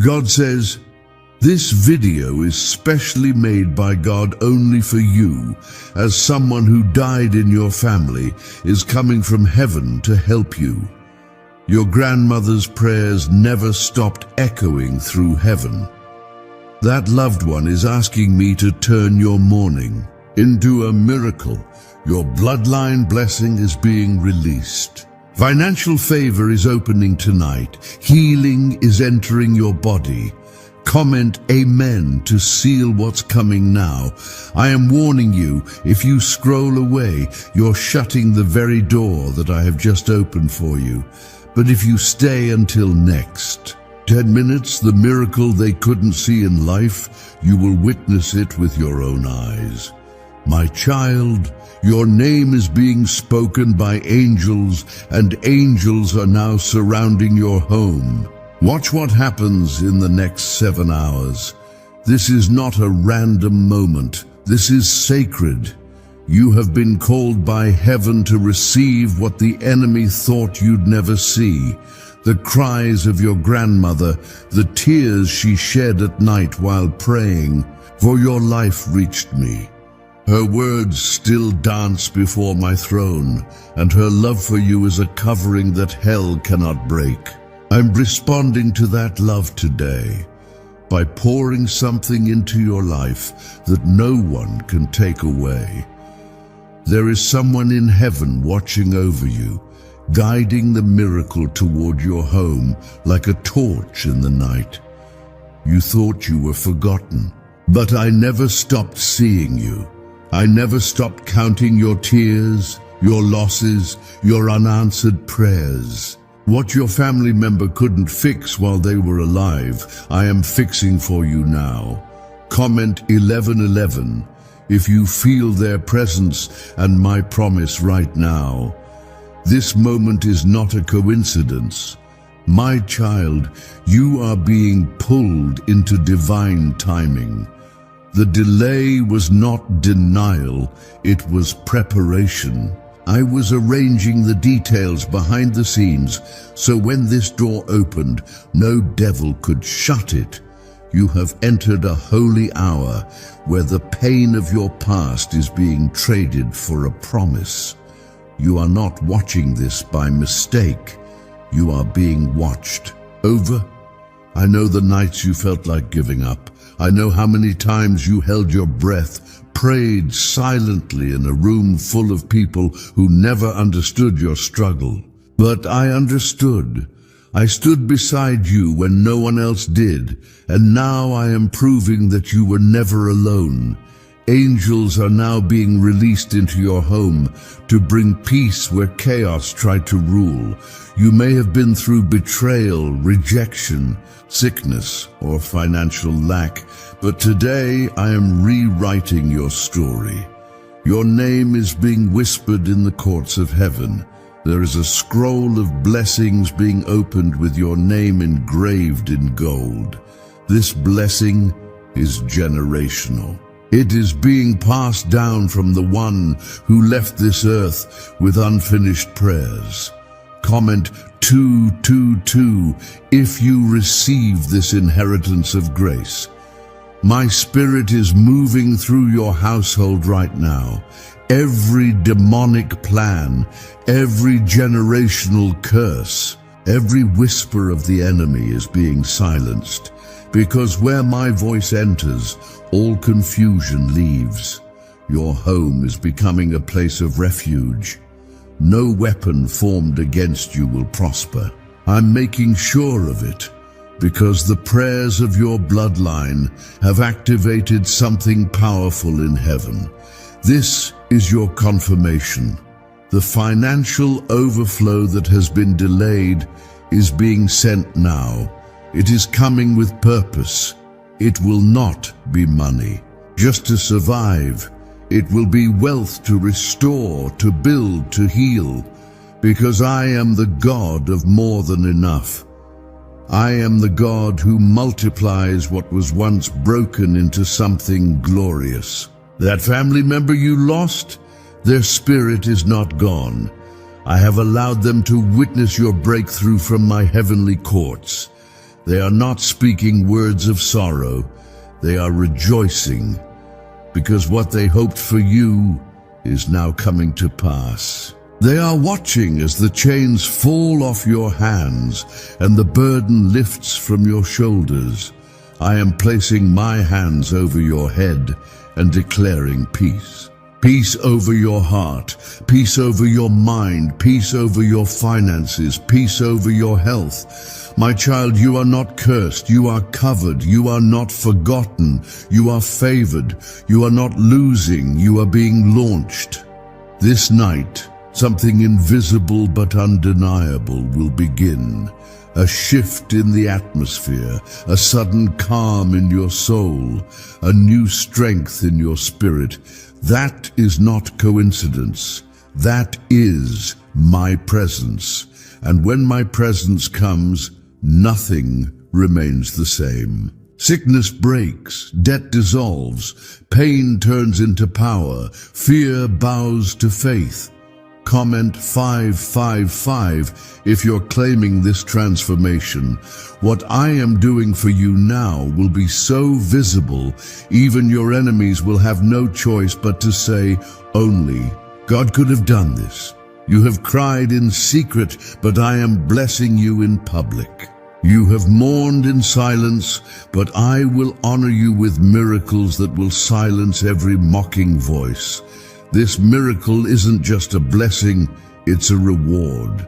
God says, "This video is specially made by God only for you, as someone who died in your family is coming from heaven to help you." Your grandmother's prayers never stopped echoing through heaven. That loved one is asking me to turn your mourning into a miracle. Your bloodline blessing is being released. Financial favor is opening tonight. Healing is entering your body. Comment Amen to seal what's coming now. I am warning you, if you scroll away, you're shutting the very door that I have just opened for you. But if you stay until next 10 minutes, the miracle they couldn't see in life, you will witness it with your own eyes. My child, your name is being spoken by angels, and angels are now surrounding your home. Watch what happens in the next 7 hours. This is not a random moment. This is sacred. You have been called by heaven to receive what the enemy thought you'd never see. The cries of your grandmother, the tears she shed at night while praying, "For your life reached me." Her words still dance before my throne, and her love for you is a covering that hell cannot break. I'm responding to that love today by pouring something into your life that no one can take away. There is someone in heaven watching over you, guiding the miracle toward your home like a torch in the night. You thought you were forgotten, but I never stopped seeing you. I never stopped counting your tears, your losses, your unanswered prayers. What your family member couldn't fix while they were alive, I am fixing for you now. Comment 1111 if you feel their presence and my promise right now. This moment is not a coincidence. My child, you are being pulled into divine timing. The delay was not denial, it was preparation. I was arranging the details behind the scenes, so when this door opened, no devil could shut it. You have entered a holy hour where the pain of your past is being traded for a promise. You are not watching this by mistake. You are being watched. Over. I know the nights you felt like giving up. I know how many times you held your breath, prayed silently in a room full of people who never understood your struggle. But I understood. I stood beside you when no one else did, and now I am proving that you were never alone. Angels are now being released into your home to bring peace where chaos tried to rule. You may have been through betrayal, rejection, sickness, or financial lack, but today I am rewriting your story. Your name is being whispered in the courts of heaven. There is a scroll of blessings being opened with your name engraved in gold. This blessing is generational. It is being passed down from the one who left this earth with unfinished prayers. Comment 222 if you receive this inheritance of grace. My spirit is moving through your household right now. Every demonic plan, every generational curse, every whisper of the enemy is being silenced, because where my voice enters, all confusion leaves. Your home is becoming a place of refuge. No weapon formed against you will prosper. I'm making sure of it, because the prayers of your bloodline have activated something powerful in heaven. This is your confirmation. The financial overflow that has been delayed is being sent now. It is coming with purpose. It will not be money just to survive. It will be wealth to restore, to build, to heal, because I am the God of more than enough. I am the God who multiplies what was once broken into something glorious. That family member you lost, their spirit is not gone. I have allowed them to witness your breakthrough from my heavenly courts. They are not speaking words of sorrow. They are rejoicing, because what they hoped for you is now coming to pass. They are watching as the chains fall off your hands and the burden lifts from your shoulders. I am placing my hands over your head and declaring peace. Peace over your heart, peace over your mind, peace over your finances, peace over your health. My child, you are not cursed, you are covered, you are not forgotten, you are favored, you are not losing, you are being launched. This night, something invisible but undeniable will begin. A shift in the atmosphere, a sudden calm in your soul, a new strength in your spirit. That is not coincidence. That is my presence. And when my presence comes, nothing remains the same. Sickness breaks, debt dissolves, pain turns into power, fear bows to faith. Comment 555 if you're claiming this transformation. What I am doing for you now will be so visible, even your enemies will have no choice but to say, only God could have done this. You have cried in secret, but I am blessing you in public. You have mourned in silence, but I will honor you with miracles that will silence every mocking voice. This miracle isn't just a blessing, it's a reward.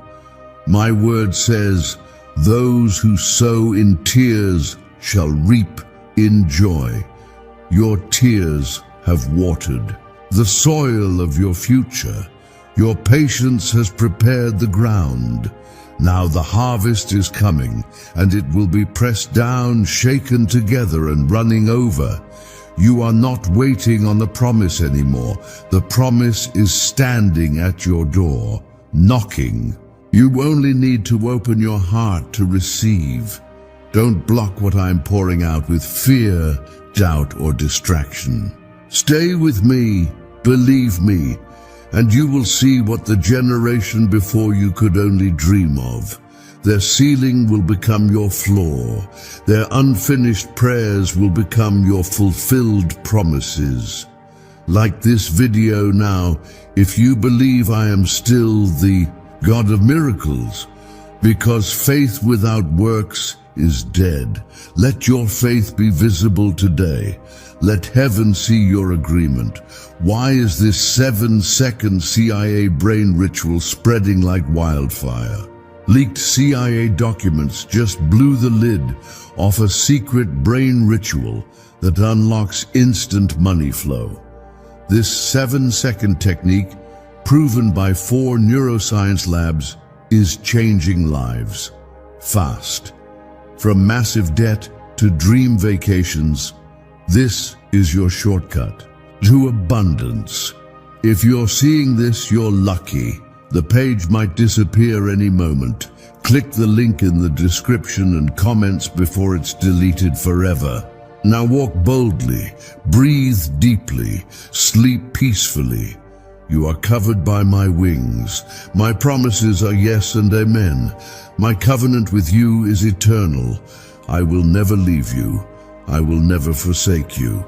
My word says, those who sow in tears shall reap in joy. Your tears have watered the soil of your future. Your patience has prepared the ground. Now the harvest is coming, and it will be pressed down, shaken together, and running over. You are not waiting on the promise anymore. The promise is standing at your door, knocking. You only need to open your heart to receive. Don't block what I'm pouring out with fear, doubt, or distraction. Stay with me, believe me, and you will see what the generation before you could only dream of. Their ceiling will become your floor. Their unfinished prayers will become your fulfilled promises. Like this video now, if you believe I am still the God of miracles, because faith without works is dead. Let your faith be visible today. Let heaven see your agreement. Why is this 7-second CIA brain ritual spreading like wildfire? Leaked CIA documents just blew the lid off a secret brain ritual that unlocks instant money flow. This 7-second technique, proven by 4 neuroscience labs, is changing lives. Fast. From massive debt to dream vacations, this is your shortcut to abundance. If you're seeing this, you're lucky. The page might disappear any moment. Click the link in the description and comments before it's deleted forever. Now walk boldly, breathe deeply, sleep peacefully. You are covered by my wings. My promises are yes and amen. My covenant with you is eternal. I will never leave you. I will never forsake you.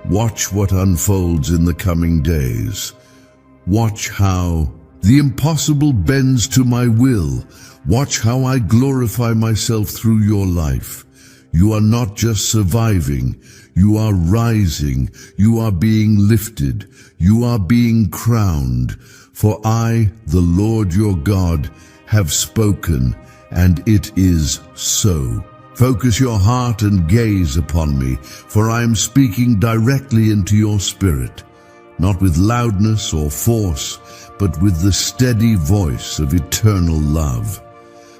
Watch what unfolds in the coming days. Watch how the impossible bends to my will. Watch how I glorify myself through your life. You are not just surviving, you are rising, you are being lifted, you are being crowned. For I, the Lord your God, have spoken, and it is so. Focus your heart and gaze upon me, for I am speaking directly into your spirit, not with loudness or force, but with the steady voice of eternal love.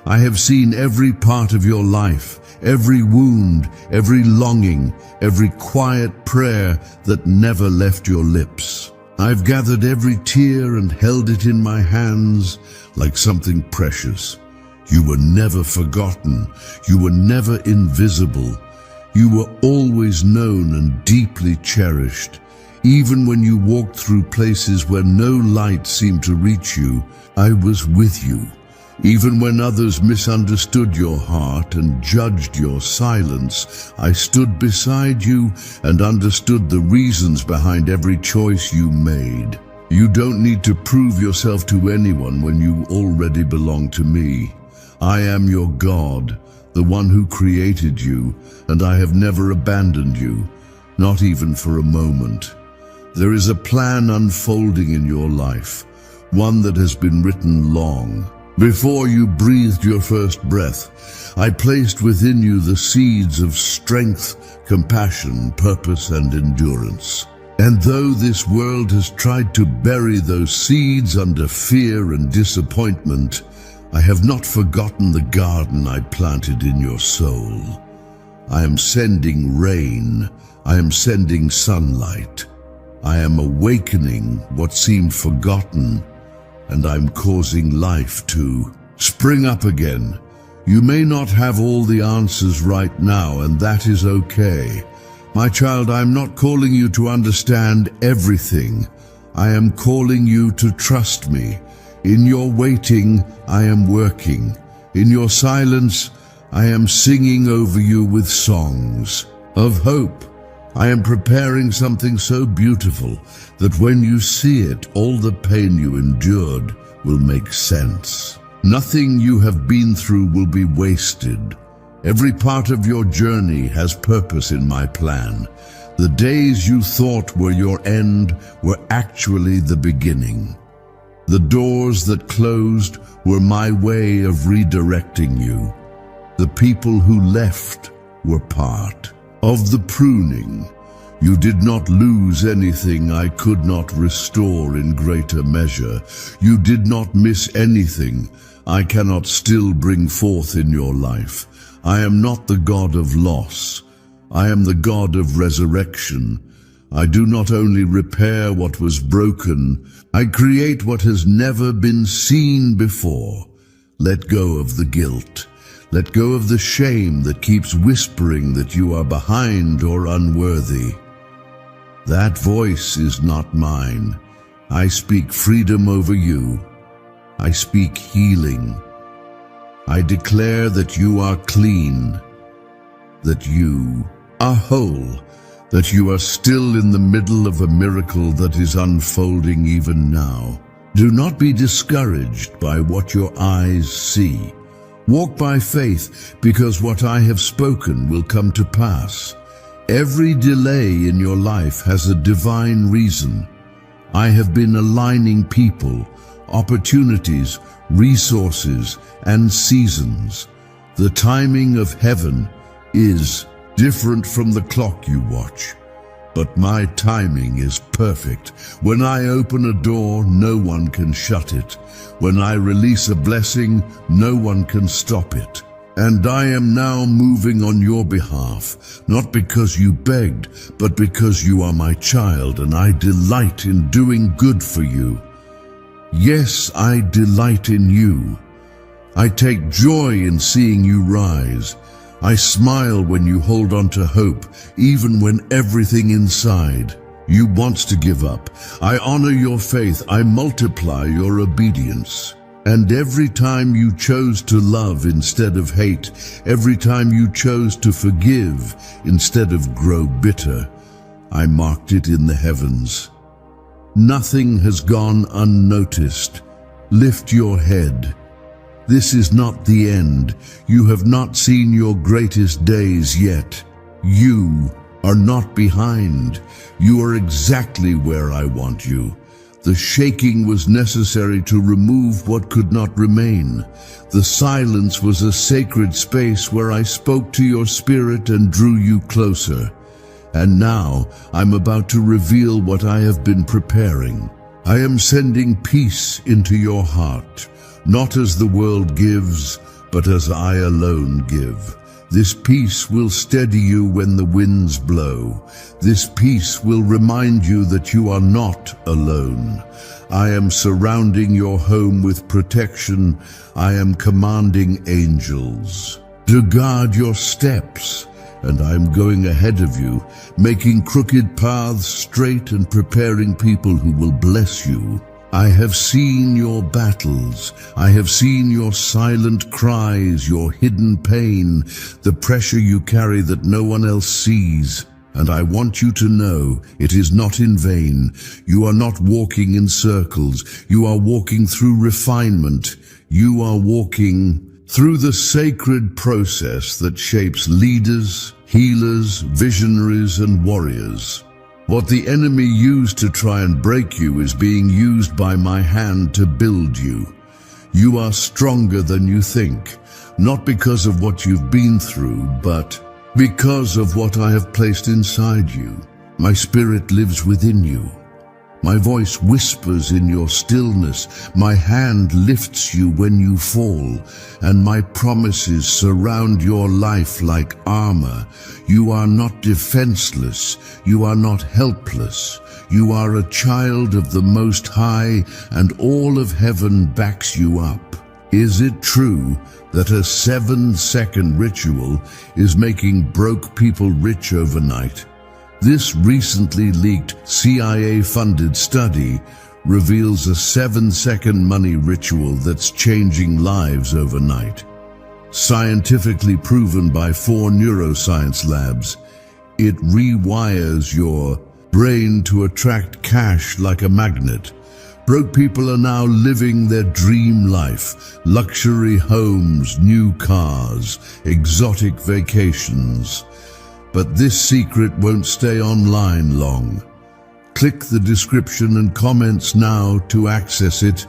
I have seen every part of your life, every wound, every longing, every quiet prayer that never left your lips. I've gathered every tear and held it in my hands like something precious. You were never forgotten. You were never invisible. You were always known and deeply cherished. Even when you walked through places where no light seemed to reach you, I was with you. Even when others misunderstood your heart and judged your silence, I stood beside you and understood the reasons behind every choice you made. You don't need to prove yourself to anyone when you already belong to me. I am your God, the one who created you, and I have never abandoned you, not even for a moment. There is a plan unfolding in your life, one that has been written long. Before you breathed your first breath, I placed within you the seeds of strength, compassion, purpose, and endurance. And though this world has tried to bury those seeds under fear and disappointment, I have not forgotten the garden I planted in your soul. I am sending rain. I am sending sunlight. I am awakening what seemed forgotten, and I'm causing life to spring up again. You may not have all the answers right now, and that is okay. My child, I'm not calling you to understand everything. I am calling you to trust me. In your waiting, I am working. In your silence, I am singing over you with songs of hope. I am preparing something so beautiful that when you see it, all the pain you endured will make sense. Nothing you have been through will be wasted. Every part of your journey has purpose in my plan. The days you thought were your end were actually the beginning. The doors that closed were my way of redirecting you. The people who left were part of the pruning. You did not lose anything I could not restore in greater measure. You did not miss anything I cannot still bring forth in your life. I am not the God of loss. I am the God of resurrection. I do not only repair what was broken, I create what has never been seen before. Let go of the guilt. Let go of the shame that keeps whispering that you are behind or unworthy. That voice is not mine. I speak freedom over you. I speak healing. I declare that you are clean, that you are whole, that you are still in the middle of a miracle that is unfolding even now. Do not be discouraged by what your eyes see. Walk by faith, because what I have spoken will come to pass. Every delay in your life has a divine reason. I have been aligning people, opportunities, resources, and seasons. The timing of heaven is different from the clock you watch. But my timing is perfect. When I open a door, no one can shut it. When I release a blessing, no one can stop it. And I am now moving on your behalf, not because you begged, but because you are my child, and I delight in doing good for you. Yes, I delight in you. I take joy in seeing you rise. I smile when you hold on to hope, even when everything inside you wants to give up. I honor your faith. I multiply your obedience. And every time you chose to love instead of hate, every time you chose to forgive instead of grow bitter, I marked it in the heavens. Nothing has gone unnoticed. Lift your head. This is not the end. You have not seen your greatest days yet. You are not behind. You are exactly where I want you. The shaking was necessary to remove what could not remain. The silence was a sacred space where I spoke to your spirit and drew you closer. And now I'm about to reveal what I have been preparing. I am sending peace into your heart. Not as the world gives, but as I alone give. This peace will steady you when the winds blow. This peace will remind you that you are not alone. I am surrounding your home with protection. I am commanding angels to guard your steps, and I am going ahead of you, making crooked paths straight and preparing people who will bless you. I have seen your battles. I have seen your silent cries, your hidden pain, the pressure you carry that no one else sees. And I want you to know it is not in vain. You are not walking in circles. You are walking through refinement. You are walking through the sacred process that shapes leaders, healers, visionaries, and warriors. What the enemy used to try and break you is being used by my hand to build you. You are stronger than you think, not because of what you've been through, but because of what I have placed inside you. My spirit lives within you. My voice whispers in your stillness. My hand lifts you when you fall, and my promises surround your life like armor. You are not defenseless. You are not helpless. You are a child of the Most High, and all of heaven backs you up. Is it true that a 7-second ritual is making broke people rich overnight? This recently leaked CIA-funded study reveals a 7-second money ritual that's changing lives overnight. Scientifically proven by 4 neuroscience labs, it rewires your brain to attract cash like a magnet. Broke people are now living their dream life. Luxury homes, new cars, exotic vacations. But this secret won't stay online long. Click the description and comments now to access it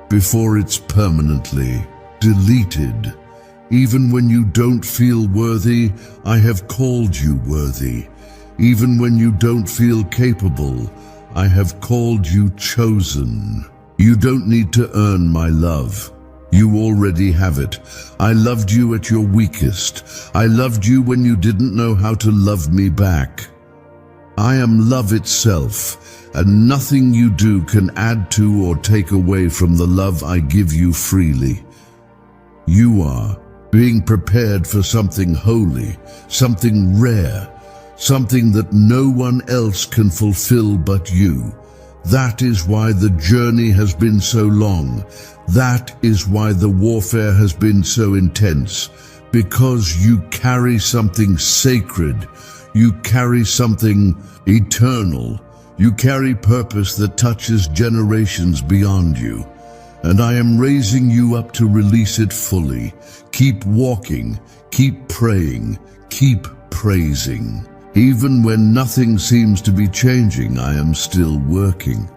before it's permanently deleted. Even when you don't feel worthy, I have called you worthy. Even when you don't feel capable, I have called you chosen. You don't need to earn my love. You already have it. I loved you at your weakest. I loved you when you didn't know how to love me back. I am love itself, and nothing you do can add to or take away from the love I give you freely. You are being prepared for something holy, something rare, something that no one else can fulfill but you. That is why the journey has been so long. That is why the warfare has been so intense. Because you carry something sacred. You carry something eternal. You carry purpose that touches generations beyond you. And I am raising you up to release it fully. Keep walking, keep praying, keep praising. Even when nothing seems to be changing, I am still working.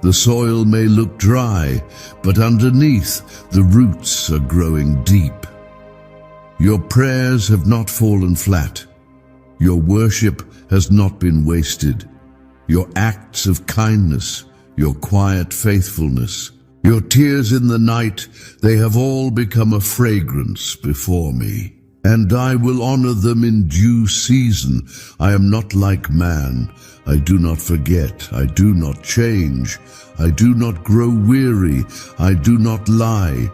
The soil may look dry, but underneath, the roots are growing deep. Your prayers have not fallen flat. Your worship has not been wasted. Your acts of kindness, your quiet faithfulness, your tears in the night, they have all become a fragrance before me. And I will honor them in due season. I am not like man. I do not forget. I do not change. I do not grow weary. I do not lie.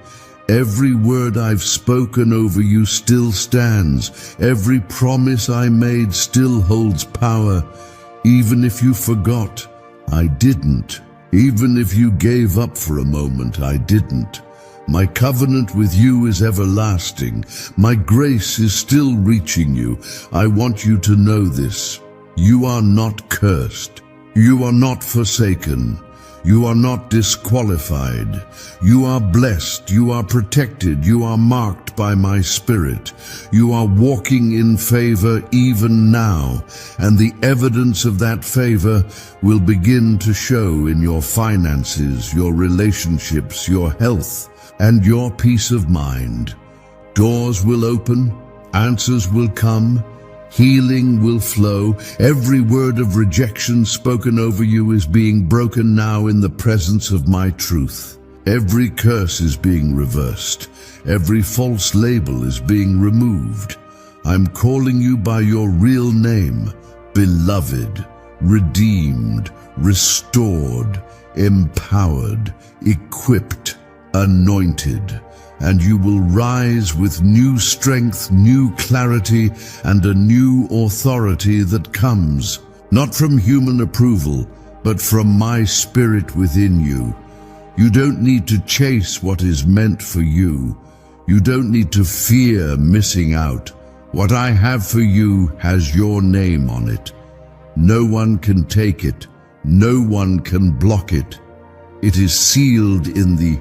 Every word I've spoken over you still stands. Every promise I made still holds power. Even if you forgot, I didn't. Even if you gave up for a moment, I didn't. My covenant with you is everlasting. My grace is still reaching you. I want you to know this. You are not cursed. You are not forsaken. You are not disqualified. You are blessed. You are protected. You are marked by my Spirit. You are walking in favor even now, and the evidence of that favor will begin to show in your finances, your relationships, your health, and your peace of mind. Doors will open, answers will come, healing will flow. Every word of rejection spoken over you is being broken now in the presence of my truth. Every curse is being reversed. Every false label is being removed. I'm calling you by your real name, beloved, redeemed, restored, empowered, equipped, anointed, and you will rise with new strength, new clarity, and a new authority that comes, not from human approval, but from my Spirit within you. You don't need to chase what is meant for you. You don't need to fear missing out. What I have for you has your name on it. No one can take it. No one can block it. It is sealed in the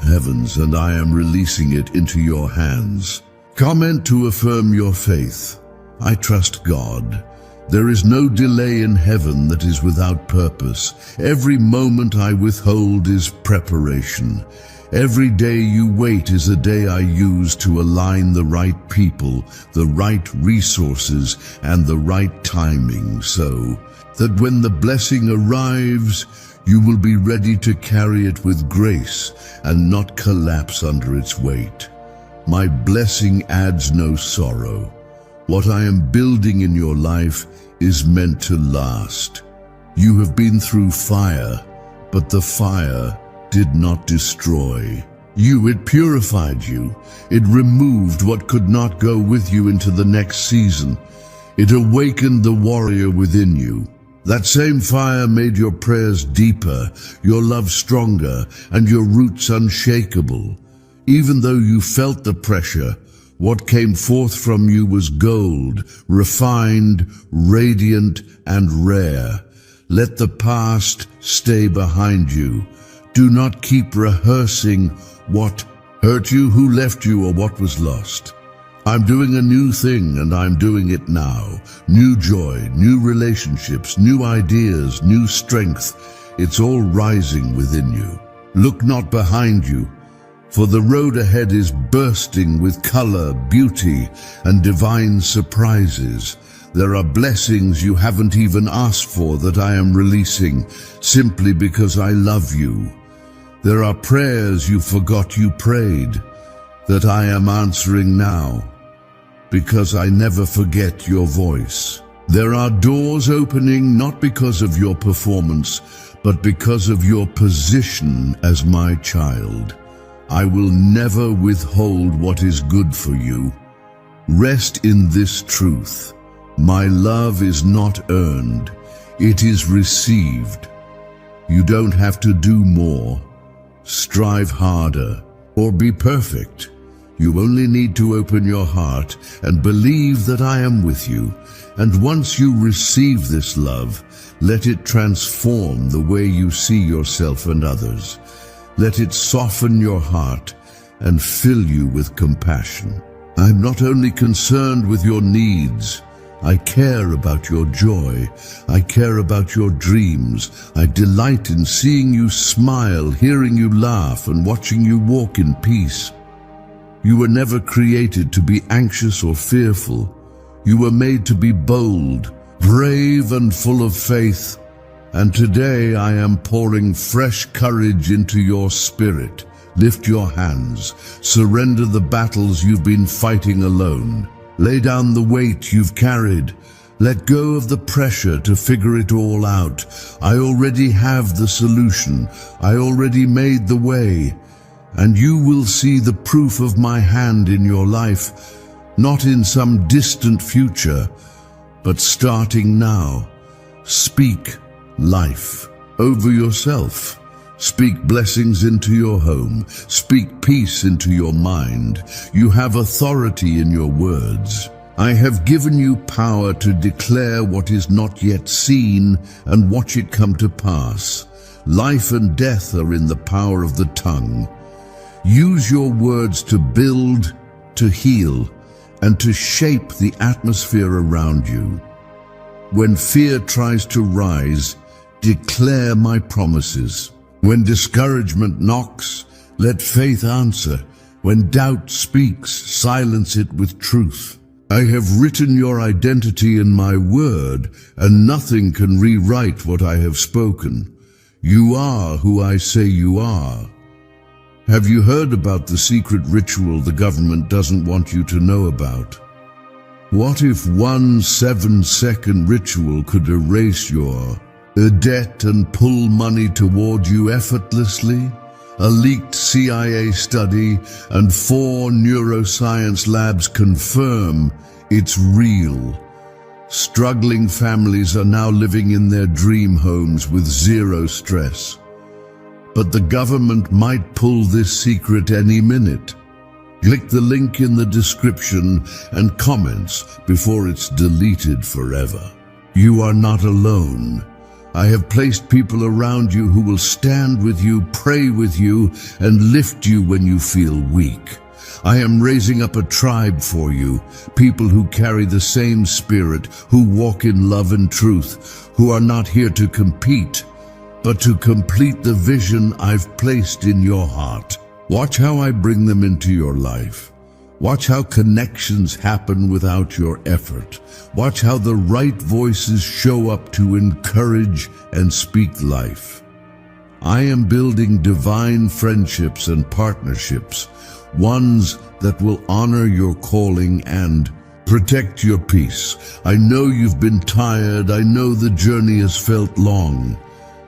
heavens, and I am releasing it into your hands. Comment to affirm your faith. I trust God. There is no delay in heaven that is without purpose. Every moment I withhold is preparation. Every day you wait is a day I use to align the right people, the right resources, and the right timing, so that when the blessing arrives, you will be ready to carry it with grace and not collapse under its weight. My blessing adds no sorrow. What I am building in your life is meant to last. You have been through fire, but the fire did not destroy you. It purified you. It removed what could not go with you into the next season. It awakened the warrior within you. That same fire made your prayers deeper, your love stronger, and your roots unshakable. Even though you felt the pressure, what came forth from you was gold, refined, radiant, and rare. Let the past stay behind you. Do not keep rehearsing what hurt you, who left you, or what was lost. I'm doing a new thing, and I'm doing it now. New joy, new relationships, new ideas, new strength. It's all rising within you. Look not behind you, for the road ahead is bursting with color, beauty, and divine surprises. There are blessings you haven't even asked for that I am releasing simply because I love you. There are prayers you forgot you prayed that I am answering now because I never forget your voice. There are doors opening not because of your performance, but because of your position as my child. I will never withhold what is good for you. Rest in this truth. My love is not earned. It is received. You don't have to do more, strive harder, or be perfect. You only need to open your heart and believe that I am with you. And once you receive this love, let it transform the way you see yourself and others. Let it soften your heart and fill you with compassion. I'm not only concerned with your needs, I care about your joy. I care about your dreams. I delight in seeing you smile, hearing you laugh, and watching you walk in peace. You were never created to be anxious or fearful. You were made to be bold, brave, and full of faith. And today I am pouring fresh courage into your spirit. Lift your hands. Surrender the battles you've been fighting alone. Lay down the weight you've carried. Let go of the pressure to figure it all out. I already have the solution. I already made the way. And you will see the proof of my hand in your life, not in some distant future, but starting now. Speak life over yourself. Speak blessings into your home. Speak peace into your mind. You have authority in your words. I have given you power to declare what is not yet seen and watch it come to pass. Life and death are in the power of the tongue. Use your words to build, to heal, and to shape the atmosphere around you. When fear tries to rise, declare my promises. When discouragement knocks, let faith answer. When doubt speaks, silence it with truth. I have written your identity in my word, and nothing can rewrite what I have spoken. You are who I say you are. Have you heard about the secret ritual the government doesn't want you to know about? What if one 7-second ritual could erase your debt and pull money toward you effortlessly? A leaked CIA study and 4 neuroscience labs confirm it's real. Struggling families are now living in their dream homes with zero stress. but the government might pull this secret any minute. Click the link in the description and comments before it's deleted forever. You are not alone. I have placed people around you who will stand with you, pray with you, and lift you when you feel weak. I am raising up a tribe for you, people who carry the same spirit, who walk in love and truth, who are not here to compete, but to complete the vision I've placed in your heart. Watch how I bring them into your life. Watch how connections happen without your effort. Watch how the right voices show up to encourage and speak life. I am building divine friendships and partnerships, ones that will honor your calling and protect your peace. I know you've been tired. I know the journey has felt long.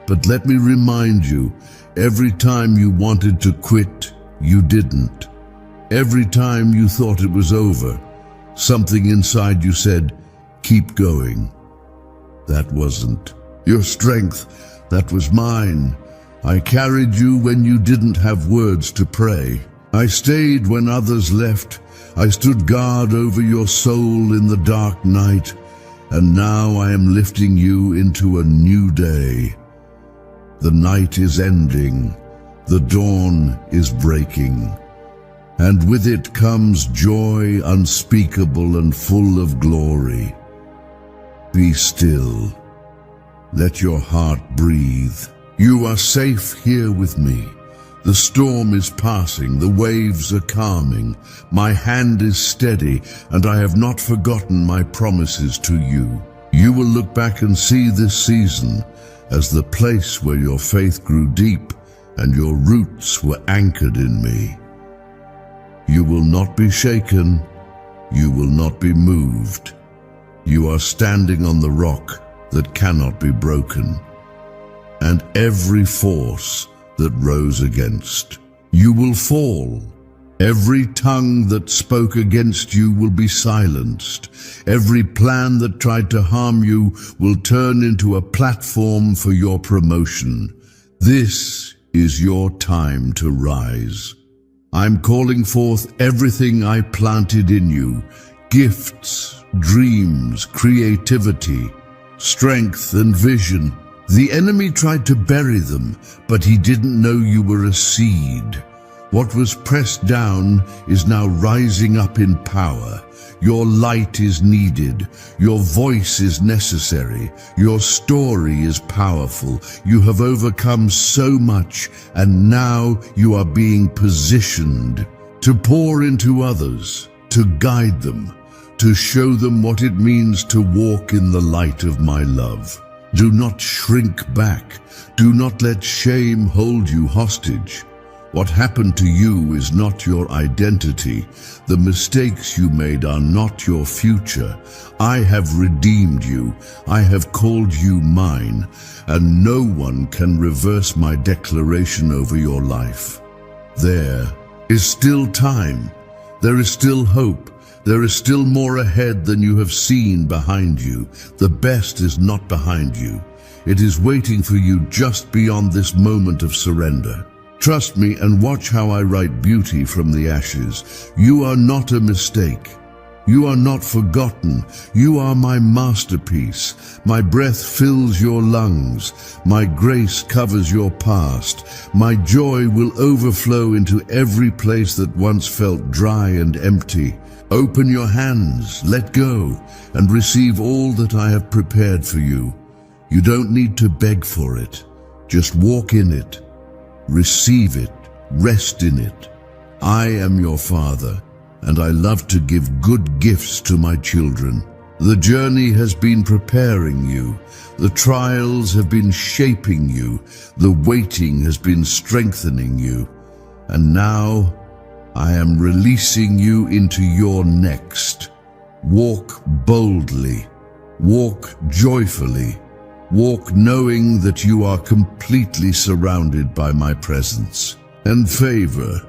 But let me remind you, every time you wanted to quit, you didn't. Every time you thought it was over, something inside you said, keep going. That wasn't your strength, that was mine. I carried you when you didn't have words to pray. I stayed when others left. I stood guard over your soul in the dark night, and now I am lifting you into a new day. The night is ending, the dawn is breaking, and with it comes joy unspeakable and full of glory. Be still. Let your heart breathe. You are safe here with me. The storm is passing, the waves are calming. My hand is steady, and I have not forgotten my promises to you. You will look back and see this season as the place where your faith grew deep and your roots were anchored in me. You will not be shaken. You will not be moved. You are standing on the rock that cannot be broken, and every force that rose against you will fall. Every tongue that spoke against you will be silenced. Every plan that tried to harm you will turn into a platform for your promotion. This is your time to rise. I'm calling forth everything I planted in you: gifts, dreams, creativity, strength, and vision. The enemy tried to bury them, but he didn't know you were a seed. What was pressed down is now rising up in power. Your light is needed. Your voice is necessary. Your story is powerful. You have overcome so much, and now you are being positioned to pour into others, to guide them, to show them what it means to walk in the light of my love. Do not shrink back. Do not let shame hold you hostage. What happened to you is not your identity. The mistakes you made are not your future. I have redeemed you. I have called you mine, and no one can reverse my declaration over your life. There is still time. There is still hope. There is still more ahead than you have seen behind you. The best is not behind you. It is waiting for you just beyond this moment of surrender. Trust me and watch how I write beauty from the ashes. You are not a mistake. You are not forgotten. You are my masterpiece. My breath fills your lungs. My grace covers your past. My joy will overflow into every place that once felt dry and empty. Open your hands, let go, and receive all that I have prepared for you. You don't need to beg for it. Just walk in it. Receive it. Rest in it. I am your Father, and I love to give good gifts to my children. The journey has been preparing you. The trials have been shaping you. The waiting has been strengthening you. And now, I am releasing you into your next. Walk boldly. Walk joyfully. Walk knowing that you are completely surrounded by my presence and favor.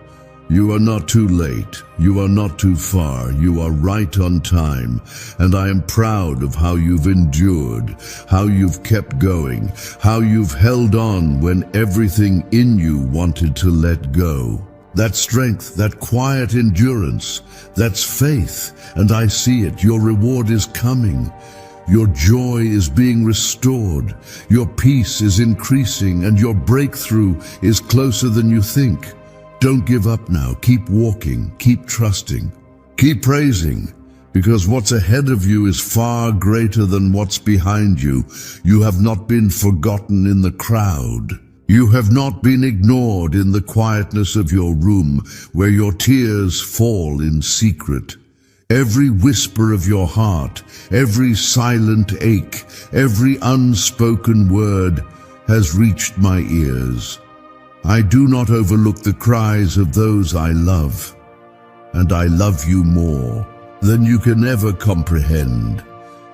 You are not too late. You are not too far. You are right on time. And I am proud of how you've endured, how you've kept going, how you've held on when everything in you wanted to let go. That strength, that quiet endurance, that's faith. And I see it. Your reward is coming. Your joy is being restored. Your peace is increasing, and your breakthrough is closer than you think. Don't give up now. Keep walking. Keep trusting. Keep praising, because what's ahead of you is far greater than what's behind you. You have not been forgotten in the crowd. You have not been ignored in the quietness of your room, where your tears fall in secret. Every whisper of your heart, every silent ache, every unspoken word has reached my ears. I do not overlook the cries of those I love, and I love you more than you can ever comprehend.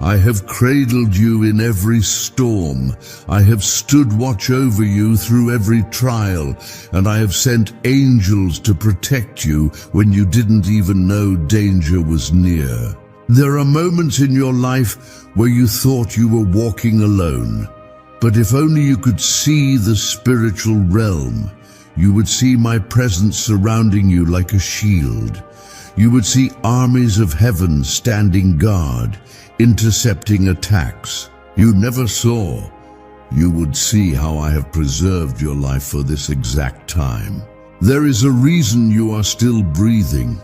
I have cradled you in every storm. I have stood watch over you through every trial, and I have sent angels to protect you when you didn't even know danger was near. There are moments in your life where you thought you were walking alone. But if only you could see the spiritual realm, you would see my presence surrounding you like a shield. You would see armies of heaven standing guard, intercepting attacks you never saw. You would see how I have preserved your life for this exact time. There is a reason you are still breathing.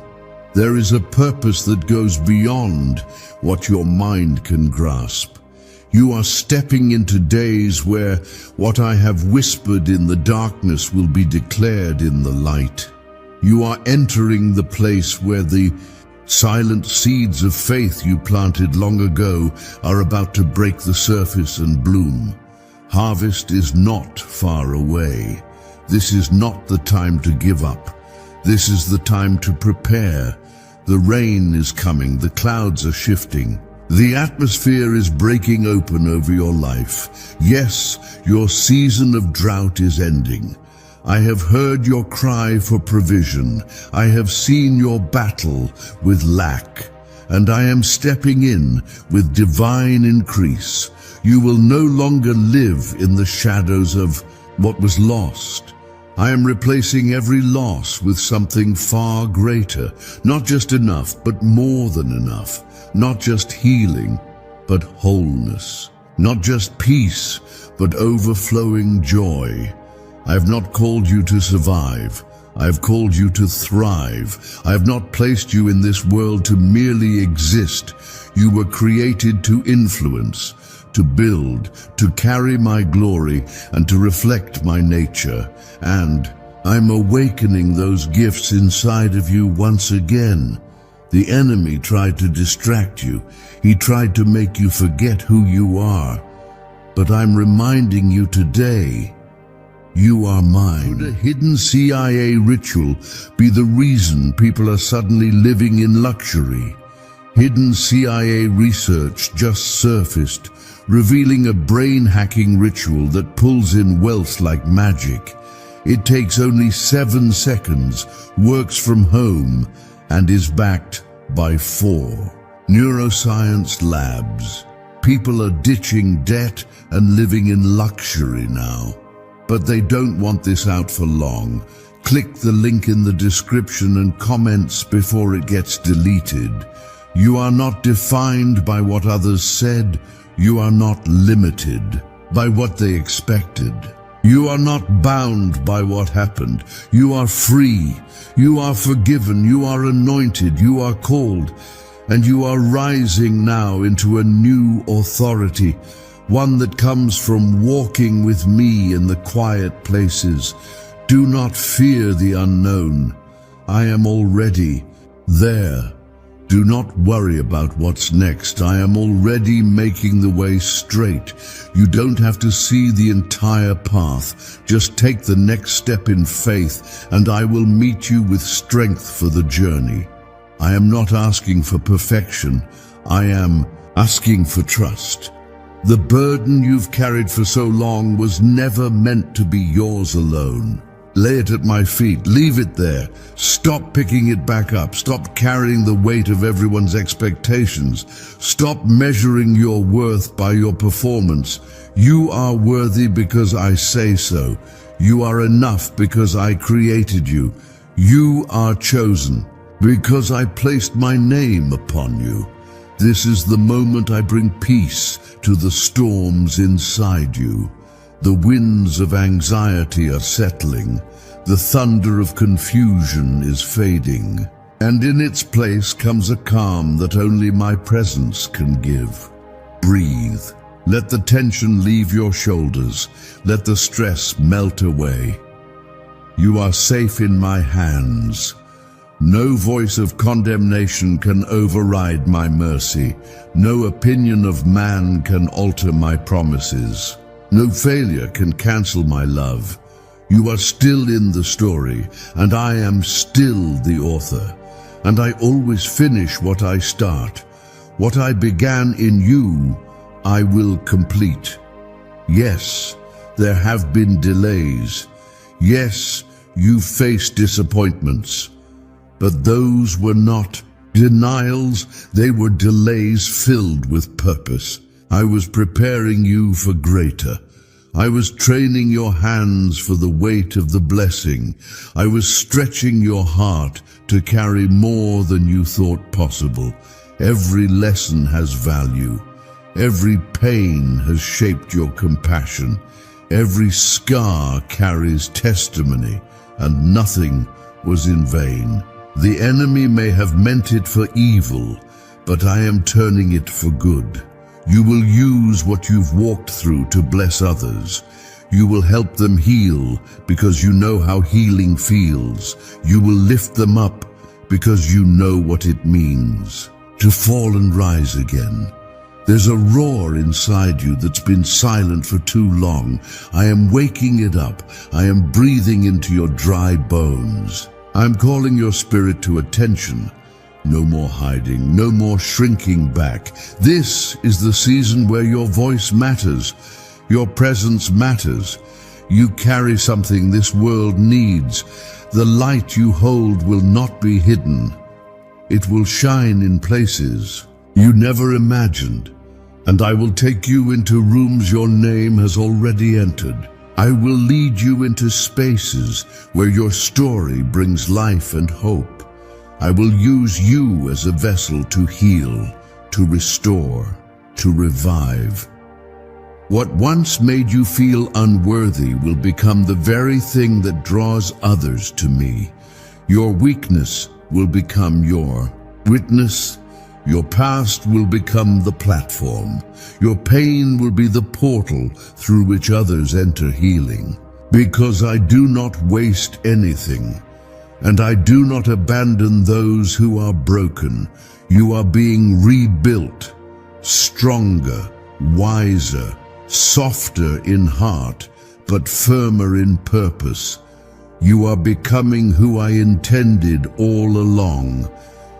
There is a purpose that goes beyond what your mind can grasp. You are stepping into days where what I have whispered in the darkness will be declared in the light. You are entering the place where the silent seeds of faith you planted long ago are about to break the surface and bloom. Harvest is not far away. This is not the time to give up. This is the time to prepare. The rain is coming. The clouds are shifting. The atmosphere is breaking open over your life. Yes, your season of drought is ending. I have heard your cry for provision. I have seen your battle with lack, and I am stepping in with divine increase. You will no longer live in the shadows of what was lost. I am replacing every loss with something far greater, not just enough, but more than enough. Not just healing, but wholeness. Not just peace, but overflowing joy. I have not called you to survive. I have called you to thrive. I have not placed you in this world to merely exist. You were created to influence, to build, to carry my glory, and to reflect my nature. And I'm awakening those gifts inside of you once again. The enemy tried to distract you. He tried to make you forget who you are. But I'm reminding you today, you are mine. Would a hidden CIA ritual be the reason people are suddenly living in luxury? Hidden CIA research just surfaced, revealing a brain-hacking ritual that pulls in wealth like magic. It takes only 7 seconds, works from home, and is backed by 4 neuroscience labs. People are ditching debt and living in luxury now. But they don't want this out for long. Click the link in the description and comments before it gets deleted. You are not defined by what others said. You are not limited by what they expected. You are not bound by what happened. You are free. You are forgiven. You are anointed. You are called. And you are rising now into a new authority, one that comes from walking with me in the quiet places. Do not fear the unknown. I am already there. Do not worry about what's next. I am already making the way straight. You don't have to see the entire path. Just take the next step in faith, and I will meet you with strength for the journey. I am not asking for perfection. I am asking for trust. The burden you've carried for so long was never meant to be yours alone. Lay it at my feet. Leave it there. Stop picking it back up. Stop carrying the weight of everyone's expectations. Stop measuring your worth by your performance. You are worthy because I say so. You are enough because I created you. You are chosen because I placed my name upon you. This is the moment I bring peace to the storms inside you. The winds of anxiety are settling. The thunder of confusion is fading. And in its place comes a calm that only my presence can give. Breathe. Let the tension leave your shoulders. Let the stress melt away. You are safe in my hands. No voice of condemnation can override my mercy. No opinion of man can alter my promises. No failure can cancel my love. You are still in the story, and I am still the author. And I always finish what I start. What I began in you, I will complete. Yes, there have been delays. Yes, you faced disappointments. But those were not denials, they were delays filled with purpose. I was preparing you for greater. I was training your hands for the weight of the blessing. I was stretching your heart to carry more than you thought possible. Every lesson has value. Every pain has shaped your compassion. Every scar carries testimony, and nothing was in vain. The enemy may have meant it for evil, but I am turning it for good. You will use what you've walked through to bless others. You will help them heal because you know how healing feels. You will lift them up because you know what it means to fall and rise again. There's a roar inside you that's been silent for too long. I am waking it up. I am breathing into your dry bones. I'm calling your spirit to attention. No more hiding, no more shrinking back. This is the season where your voice matters. Your presence matters. You carry something this world needs. The light you hold will not be hidden. It will shine in places you never imagined. And I will take you into rooms your name has already entered. I will lead you into spaces where your story brings life and hope. I will use you as a vessel to heal, to restore, to revive. What once made you feel unworthy will become the very thing that draws others to me. Your weakness will become your witness. Your past will become the platform. Your pain will be the portal through which others enter healing. Because I do not waste anything. And I do not abandon those who are broken. You are being rebuilt, stronger, wiser, softer in heart, but firmer in purpose. You are becoming who I intended all along,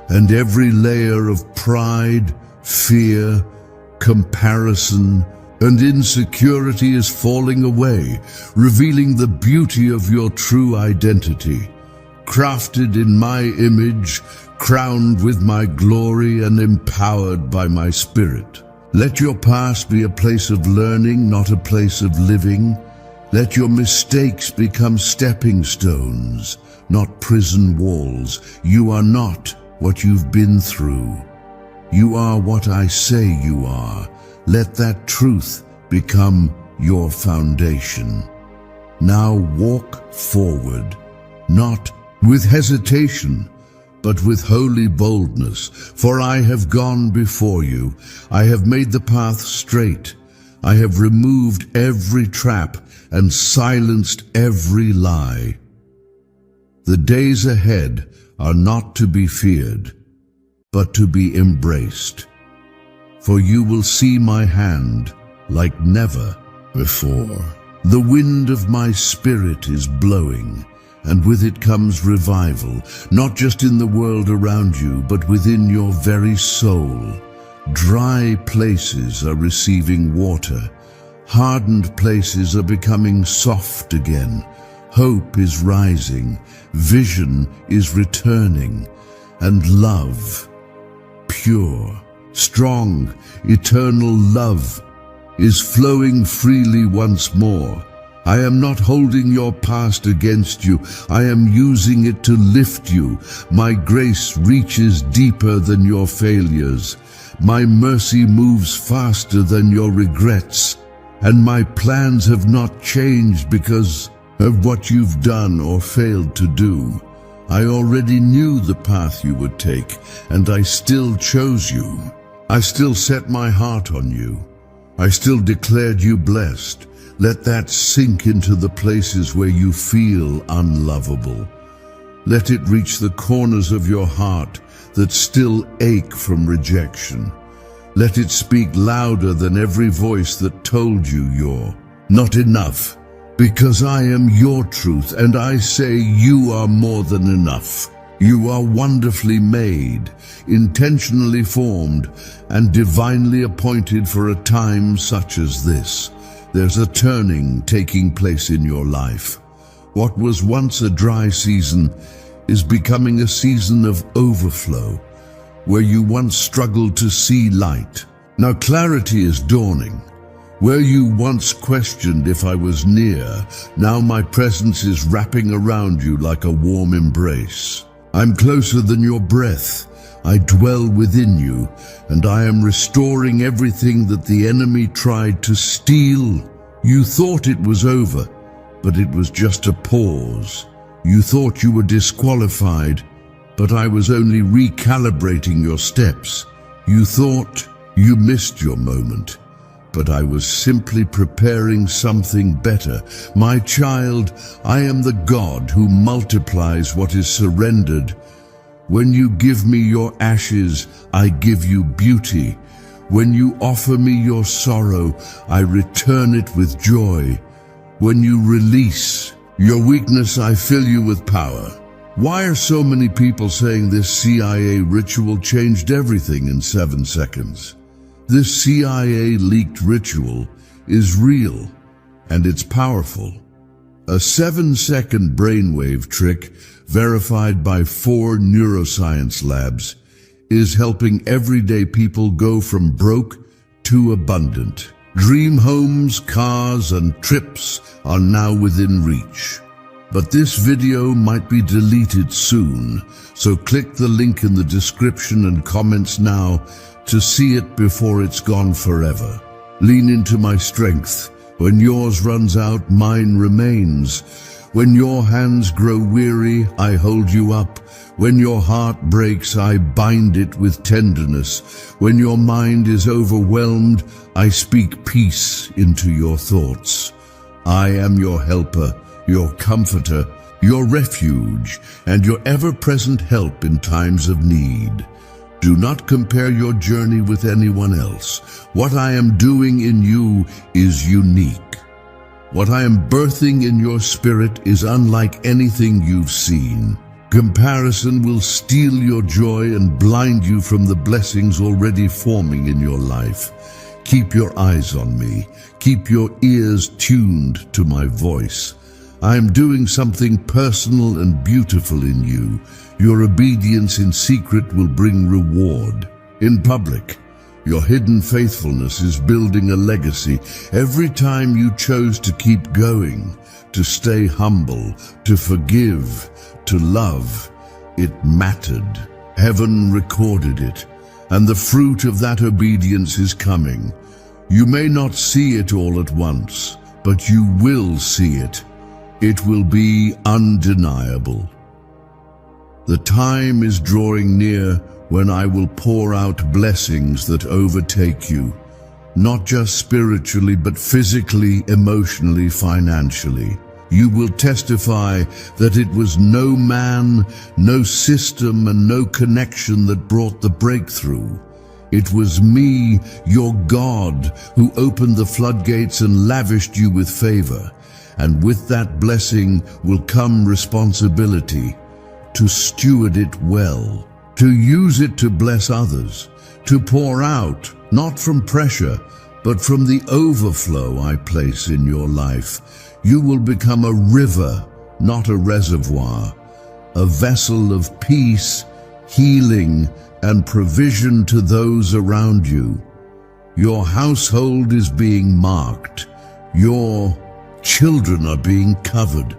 and every layer of pride, fear, comparison, and insecurity is falling away, revealing the beauty of your true identity. Crafted in my image, crowned with my glory and empowered by my spirit. Let your past be a place of learning, not a place of living. Let your mistakes become stepping stones, not prison walls. You are not what you've been through. You are what I say you are. Let that truth become your foundation. Now walk forward, not with hesitation, but with holy boldness. For I have gone before you. I have made the path straight. I have removed every trap and silenced every lie. The days ahead are not to be feared, but to be embraced. For you will see my hand like never before. The wind of my spirit is blowing, and with it comes revival, not just in the world around you, but within your very soul. Dry places are receiving water. Hardened places are becoming soft again. Hope is rising, vision is returning, and love, pure, strong, eternal love, is flowing freely once more. I am not holding your past against you. I am using it to lift you. My grace reaches deeper than your failures. My mercy moves faster than your regrets. And my plans have not changed because of what you've done or failed to do. I already knew the path you would take, and I still chose you. I still set my heart on you. I still declared you blessed. Let that sink into the places where you feel unlovable. Let it reach the corners of your heart that still ache from rejection. Let it speak louder than every voice that told you you're not enough. Because I am your truth, and I say you are more than enough. You are wonderfully made, intentionally formed, and divinely appointed for a time such as this. There's a turning taking place in your life. What was once a dry season is becoming a season of overflow, where you once struggled to see light. Now clarity is dawning. Where you once questioned if I was near, now my presence is wrapping around you like a warm embrace. I'm closer than your breath. I dwell within you, and I am restoring everything that the enemy tried to steal. You thought it was over, but it was just a pause. You thought you were disqualified, but I was only recalibrating your steps. You thought you missed your moment, but I was simply preparing something better. My child, I am the God who multiplies what is surrendered. When you give me your ashes, I give you beauty. When you offer me your sorrow, I return it with joy. When you release your weakness, I fill you with power. Why are so many people saying this CIA ritual changed everything in 7 seconds? This CIA leaked ritual is real, and it's powerful. A 7-second brainwave trick verified by 4 neuroscience labs is helping everyday people go from broke to abundant. Dream homes, cars, and trips are now within reach. But this video might be deleted soon, so click the link in the description and comments now to see it before it's gone forever. Lean into my strength. When yours runs out, mine remains. When your hands grow weary, I hold you up. When your heart breaks, I bind it with tenderness. When your mind is overwhelmed, I speak peace into your thoughts. I am your helper, your comforter, your refuge, and your ever-present help in times of need. Do not compare your journey with anyone else. What I am doing in you is unique. What I am birthing in your spirit is unlike anything you've seen. Comparison will steal your joy and blind you from the blessings already forming in your life. Keep your eyes on me. Keep your ears tuned to my voice. I am doing something personal and beautiful in you. Your obedience in secret will bring reward. In public, your hidden faithfulness is building a legacy. Every time you chose to keep going, to stay humble, to forgive, to love, it mattered. Heaven recorded it, and the fruit of that obedience is coming. You may not see it all at once, but you will see it. It will be undeniable. The time is drawing near when I will pour out blessings that overtake you, not just spiritually, but physically, emotionally, financially. You will testify that it was no man, no system, and no connection that brought the breakthrough. It was me, your God, who opened the floodgates and lavished you with favor. And with that blessing will come responsibility to steward it well, to use it to bless others, to pour out, not from pressure, but from the overflow I place in your life. You will become a river, not a reservoir, a vessel of peace, healing, and provision to those around you. Your household is being marked. Your children are being covered.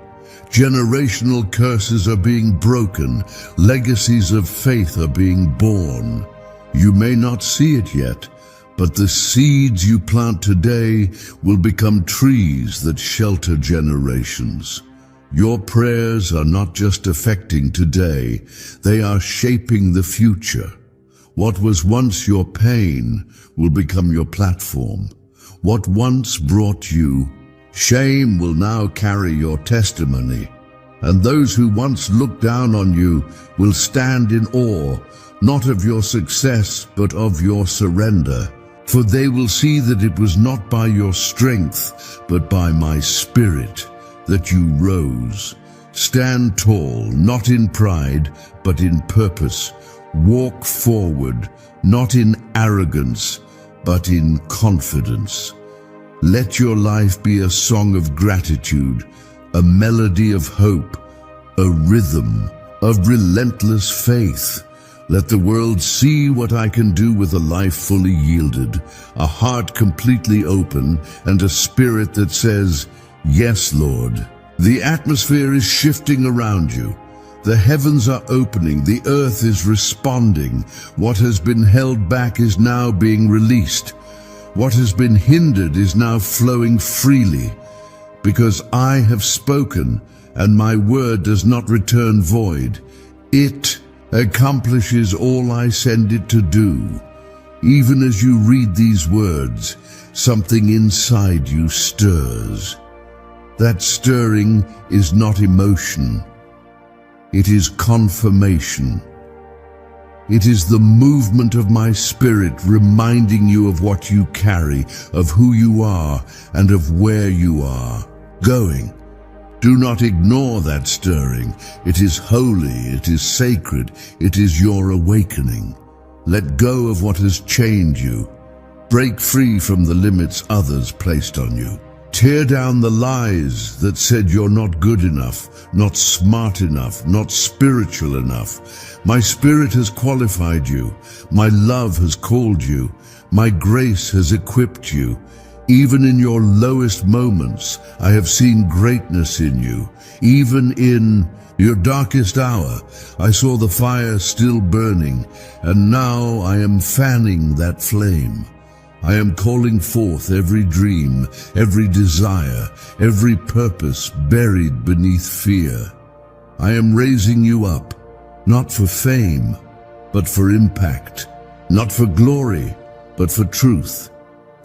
Generational curses are being broken. Legacies of faith are being born. You may not see it yet, but the seeds you plant today will become trees that shelter generations. Your prayers are not just affecting today, they are shaping the future. What was once your pain will become your platform. What once brought you shame will now carry your testimony. And those who once looked down on you will stand in awe, not of your success, but of your surrender. For they will see that it was not by your strength, but by my Spirit, that you rose. Stand tall, not in pride, but in purpose. Walk forward, not in arrogance, but in confidence. Let your life be a song of gratitude, a melody of hope, a rhythm of relentless faith. Let the world see what I can do with a life fully yielded, a heart completely open, and a spirit that says, "Yes, Lord." The atmosphere is shifting around you. The heavens are opening, the earth is responding. What has been held back is now being released. What has been hindered is now flowing freely. Because I have spoken, and my word does not return void. It accomplishes all I send it to do. Even as you read these words, something inside you stirs. That stirring is not emotion. It is confirmation. It is the movement of my spirit reminding you of what you carry, of who you are, and of where you are going. Do not ignore that stirring. It is holy, it is sacred, it is your awakening. Let go of what has chained you. Break free from the limits others placed on you. Tear down the lies that said you're not good enough, not smart enough, not spiritual enough. My Spirit has qualified you. My love has called you. My grace has equipped you. Even in your lowest moments, I have seen greatness in you. Even in your darkest hour, I saw the fire still burning, and now I am fanning that flame. I am calling forth every dream, every desire, every purpose buried beneath fear. I am raising you up, not for fame, but for impact, not for glory, but for truth.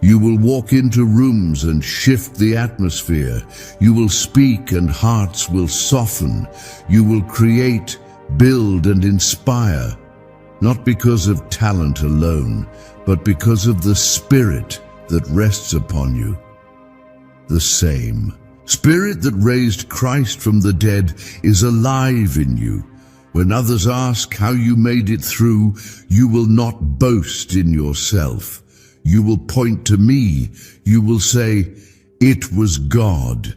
You will walk into rooms and shift the atmosphere. You will speak and hearts will soften. You will create, build, and inspire, not because of talent alone, but because of the Spirit that rests upon you. The same Spirit that raised Christ from the dead is alive in you. When others ask how you made it through, you will not boast in yourself. You will point to me. You will say, "It was God."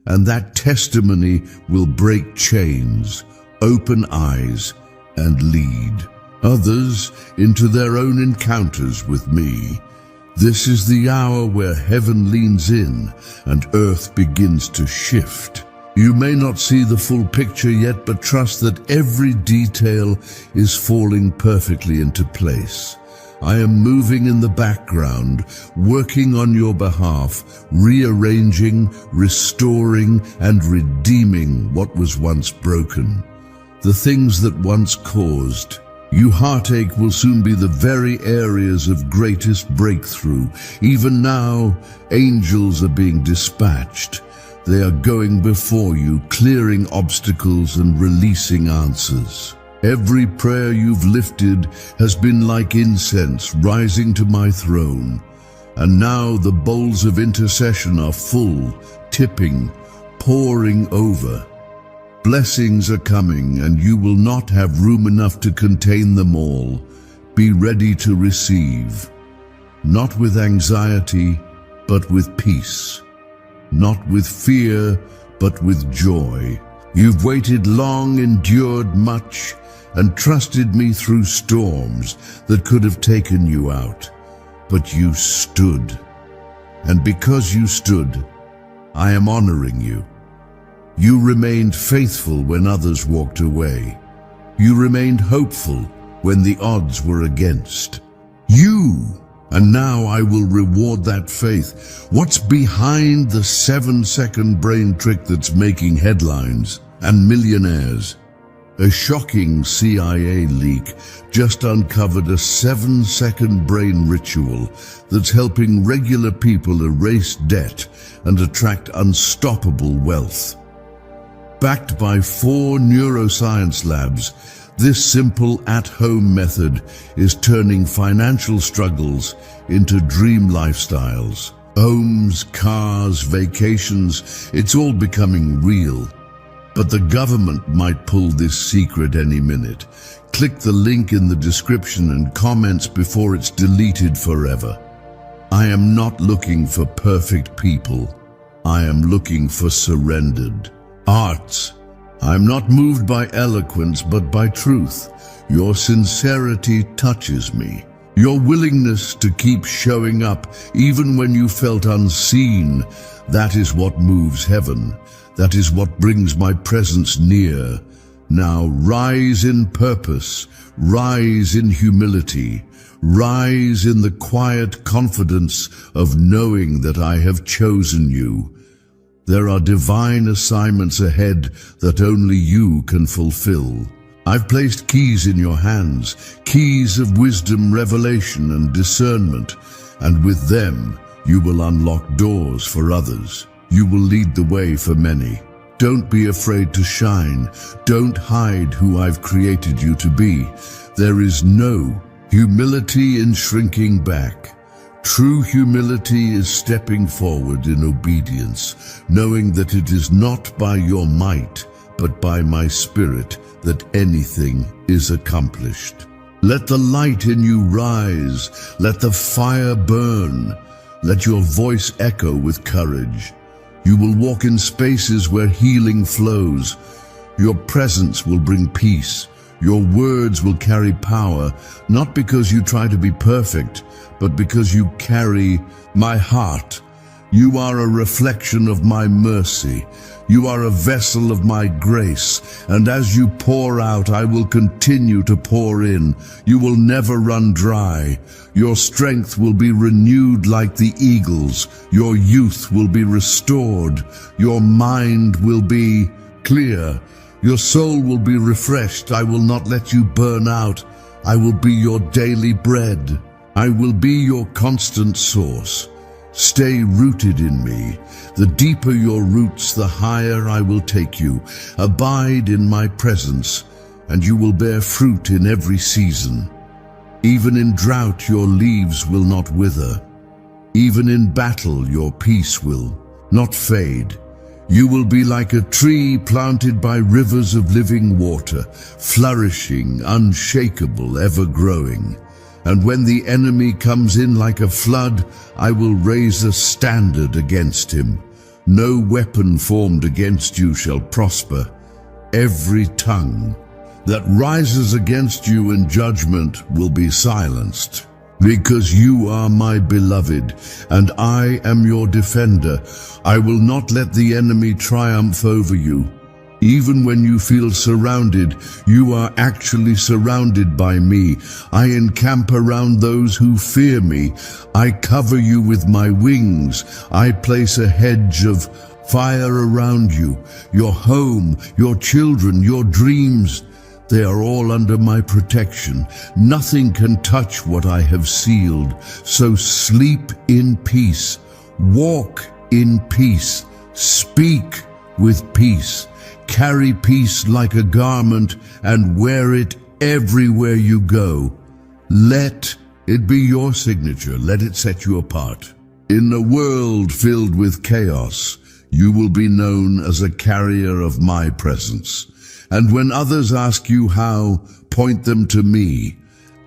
And that testimony will break chains, open eyes, and lead others into their own encounters with me. This is the hour where heaven leans in and earth begins to shift. You may not see the full picture yet, but trust that every detail is falling perfectly into place. I am moving in the background, working on your behalf, rearranging, restoring, and redeeming what was once broken. The things that once caused you heartache will soon be the very areas of greatest breakthrough. Even now, angels are being dispatched. They are going before you, clearing obstacles and releasing answers. Every prayer you've lifted has been like incense rising to my throne. And now the bowls of intercession are full, tipping, pouring over. Blessings are coming, and you will not have room enough to contain them all. Be ready to receive, not with anxiety, but with peace, not with fear, but with joy. You've waited long, endured much, and trusted me through storms that could have taken you out. But you stood. And because you stood, I am honoring you. You remained faithful when others walked away. You remained hopeful when the odds were against you. And now I will reward that faith. What's behind the 7-second brain trick that's making headlines and millionaires? A shocking CIA leak just uncovered a 7-second brain ritual that's helping regular people erase debt and attract unstoppable wealth. Backed by 4 neuroscience labs, this simple at-home method is turning financial struggles into dream lifestyles. Homes, cars, vacations, it's all becoming real. But the government might pull this secret any minute. Click the link in the description and comments before it's deleted forever. I am not looking for perfect people. I am looking for surrendered hearts. I'm not moved by eloquence, but by truth. Your sincerity touches me. Your willingness to keep showing up, even when you felt unseen, that is what moves heaven. That is what brings my presence near. Now rise in purpose, rise in humility, rise in the quiet confidence of knowing that I have chosen you. There are divine assignments ahead that only you can fulfill. I've placed keys in your hands, keys of wisdom, revelation, and discernment, and with them you will unlock doors for others. You will lead the way for many. Don't be afraid to shine. Don't hide who I've created you to be. There is no humility in shrinking back. True humility is stepping forward in obedience, knowing that it is not by your might, but by my spirit that anything is accomplished. Let the light in you rise. Let the fire burn. Let your voice echo with courage. You will walk in spaces where healing flows. Your presence will bring peace. Your words will carry power, not because you try to be perfect, but because you carry my heart. You are a reflection of my mercy. You are a vessel of my grace, and as you pour out, I will continue to pour in. You will never run dry. Your strength will be renewed like the eagles. Your youth will be restored. Your mind will be clear. Your soul will be refreshed. I will not let you burn out. I will be your daily bread. I will be your constant source. Stay rooted in me. The deeper your roots, the higher I will take you. Abide in my presence, and you will bear fruit in every season. Even in drought, your leaves will not wither. Even in battle, your peace will not fade. You will be like a tree planted by rivers of living water, flourishing, unshakable, ever-growing. And when the enemy comes in like a flood, I will raise a standard against him. No weapon formed against you shall prosper. Every tongue that rises against you in judgment will be silenced. Because you are my beloved, and I am your defender, I will not let the enemy triumph over you. Even when you feel surrounded, you are actually surrounded by me. I encamp around those who fear me. I cover you with my wings. I place a hedge of fire around you. Your home, your children, your dreams, they are all under my protection. Nothing can touch what I have sealed. So sleep in peace. Walk in peace. Speak with peace. Carry peace like a garment and wear it everywhere you go. Let it be your signature. Let it set you apart. In a world filled with chaos, you will be known as a carrier of my presence. And when others ask you how, point them to me.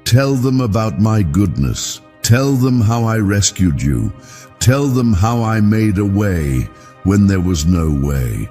Tell them about my goodness. Tell them how I rescued you. Tell them how I made a way when there was no way.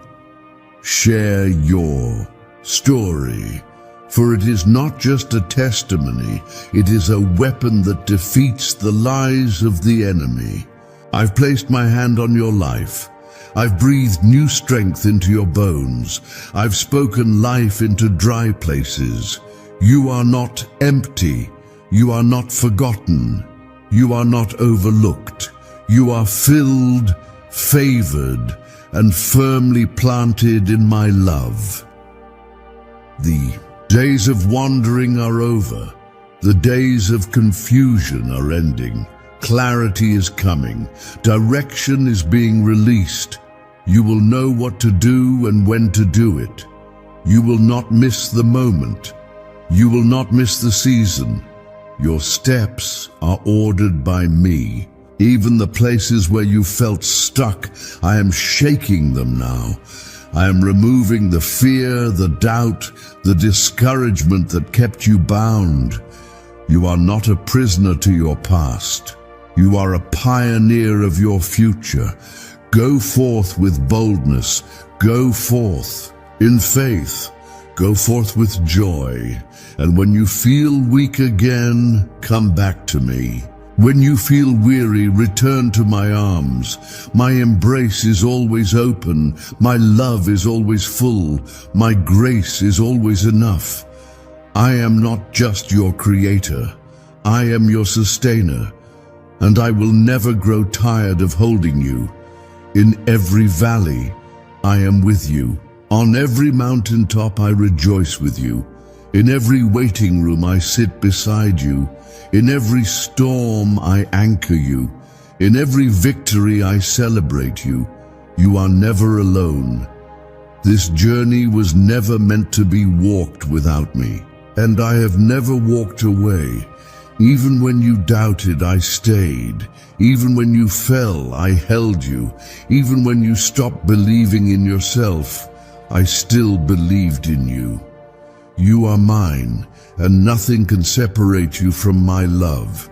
Share your story, for it is not just a testimony, it is a weapon that defeats the lies of the enemy. I've placed my hand on your life. I've breathed new strength into your bones. I've spoken life into dry places. You are not empty. You are not forgotten. You are not overlooked. You are filled, favored, and firmly planted in my love. The days of wandering are over. The days of confusion are ending. Clarity is coming. Direction is being released. You will know what to do and when to do it. You will not miss the moment. You will not miss the season. Your steps are ordered by me. Even the places where you felt stuck, I am shaking them now. I am removing the fear, the doubt, the discouragement that kept you bound. You are not a prisoner to your past. You are a pioneer of your future. Go forth with boldness. Go forth in faith. Go forth with joy. And when you feel weak again, come back to me. When you feel weary, return to my arms. My embrace is always open. My love is always full. My grace is always enough. I am not just your creator. I am your sustainer. And I will never grow tired of holding you. In every valley, I am with you. On every mountaintop, I rejoice with you. In every waiting room, I sit beside you. In every storm, I anchor you. In every victory, I celebrate you. You are never alone. This journey was never meant to be walked without me, and I have never walked away. Even when you doubted, I stayed. Even when you fell, I held you. Even when you stopped believing in yourself, I still believed in you. You are mine, and nothing can separate you from my love.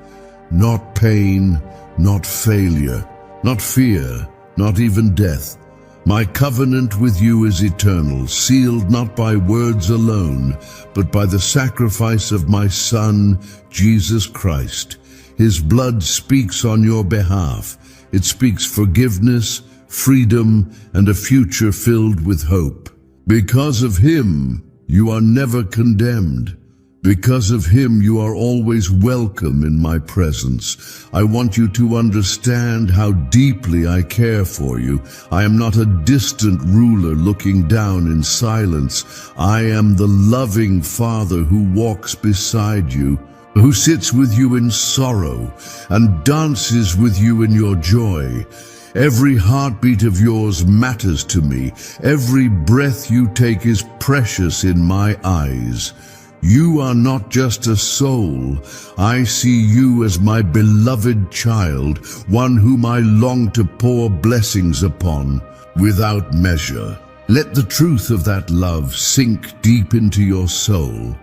Not pain, not failure, not fear, not even death. My covenant with you is eternal, sealed not by words alone, but by the sacrifice of my Son, Jesus Christ. His blood speaks on your behalf. It speaks forgiveness, freedom, and a future filled with hope. Because of him, you are never condemned. Because of him, you are always welcome in my presence. I want you to understand how deeply I care for you. I am not a distant ruler looking down in silence. I am the loving Father who walks beside you, who sits with you in sorrow and dances with you in your joy. Every heartbeat of yours matters to me. Every breath you take is precious in my eyes. You are not just a soul. I see you as my beloved child, one whom I long to pour blessings upon without measure. Let the truth of that love sink deep into your soul.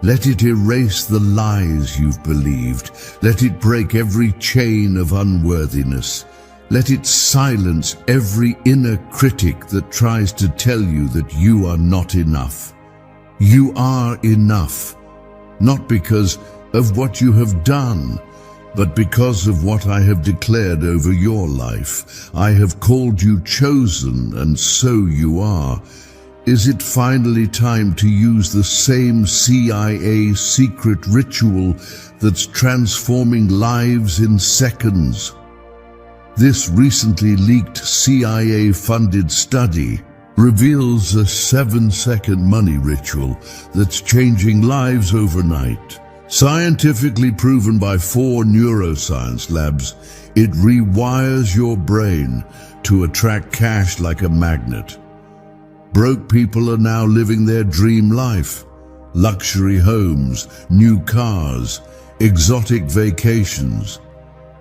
Let it erase the lies you've believed. Let it break every chain of unworthiness. Let it silence every inner critic that tries to tell you that you are not enough. You are enough, not because of what you have done, but because of what I have declared over your life. I have called you chosen, and so you are. Is it finally time to use the same CIA secret ritual that's transforming lives in seconds? This recently leaked CIA-funded study reveals a 7-second money ritual that's changing lives overnight. Scientifically proven by 4 neuroscience labs, it rewires your brain to attract cash like a magnet. Broke people are now living their dream life. Luxury homes, new cars, exotic vacations.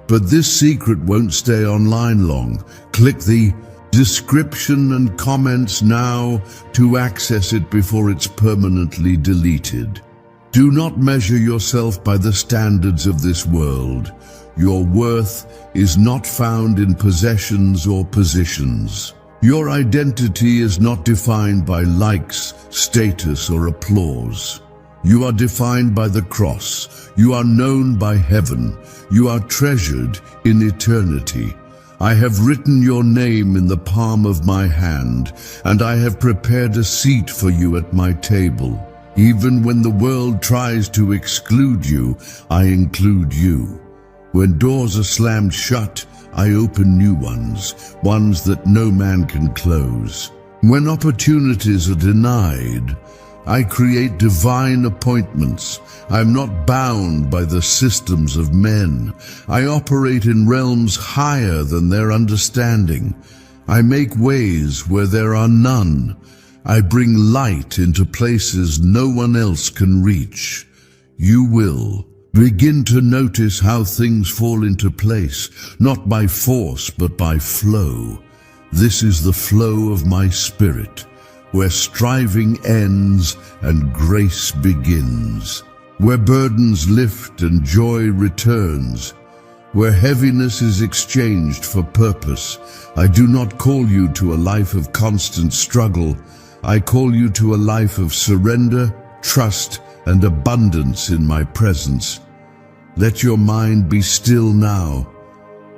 But this secret won't stay online long. Click the description and comments now to access it before it's permanently deleted. Do not measure yourself by the standards of this world. Your worth is not found in possessions or positions. Your identity is not defined by likes, status, or applause. You are defined by the cross. You are known by heaven. You are treasured in eternity. I have written your name in the palm of my hand, and I have prepared a seat for you at my table. Even when the world tries to exclude you, I include you. When doors are slammed shut, I open new ones, ones that no man can close. When opportunities are denied, I create divine appointments. I am not bound by the systems of men. I operate in realms higher than their understanding. I make ways where there are none. I bring light into places no one else can reach. You will begin to notice how things fall into place, not by force but by flow. This is the flow of my spirit, where striving ends and grace begins, where burdens lift and joy returns, where heaviness is exchanged for purpose. I do not call you to a life of constant struggle. I call you to a life of surrender, trust, and abundance in my presence. Let your mind be still now.